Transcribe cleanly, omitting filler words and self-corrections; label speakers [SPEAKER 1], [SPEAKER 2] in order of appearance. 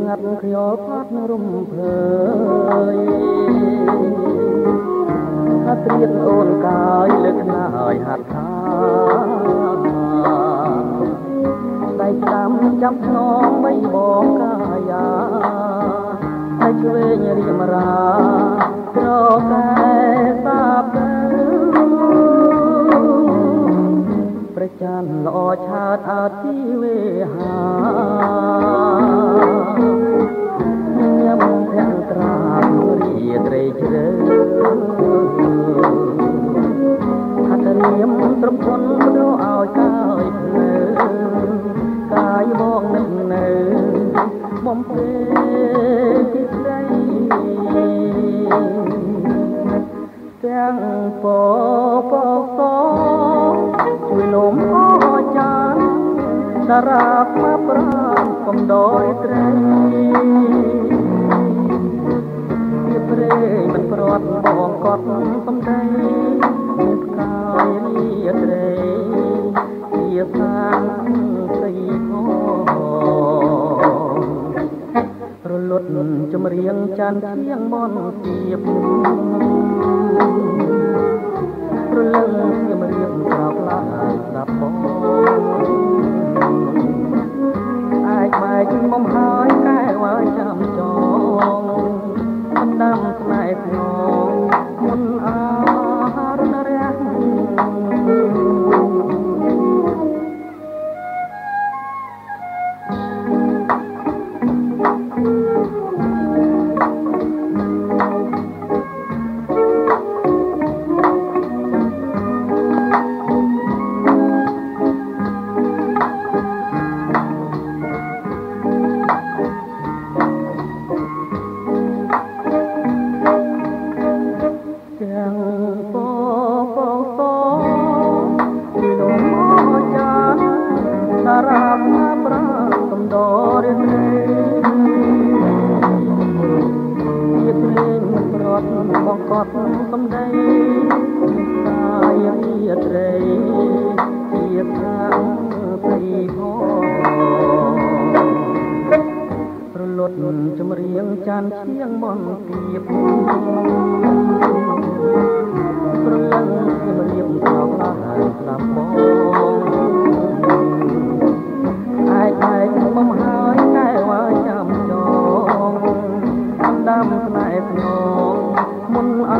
[SPEAKER 1] ងាត់ខ្យល់ផាត់រំភើយថាត្រៀតអូនកាយលើកណាយហាត់ថាដៃចាំចាប់ខ្នងបីបងកាយាតែឆ្វេងរៀមរាក្រកែសាប់ព្រះច័ន្ទល្អឆើតអើតជីវេហាញ៉ាំធាំងត្រារីត្រីជ្រៅហាត់រៀមត្រឹមខ្លួនបដូរឲ្យកាយភ្លើកាយបងនឹកនៅបំពេពីស្ដីទាំងពពកជួយលំអចានតារាមកប្រាំកំដោយត្រីជាព្រៃមិនព្រាត់បងកត់សំដីមានផ្កាយរីត្រីជាសាងស្អីផងរលត់ចម្រៀងចានជាងមនទៀបរលឹងជាមរៀបក្រោកឡើងស្ដាប់បងអាចបែកមុំហើយកែវឲ្យចាំចងមិនដាំស្នេហ៍ងមុនអារនរះតារាមកប្រាកំដររៀនជាព្រេងមិនប្រត់បងកត់សំដីកាយរីត្រីជាខាងព្រៃផងរលត់ចម្រៀងចានជាងមនទៀបព្រលឹងជារៀបក្រោកឡើងស្ដាប់បងឯងបំហើយកែវឲ្យចាំចងដាំស្នេហ៍ភ្នងមុនអ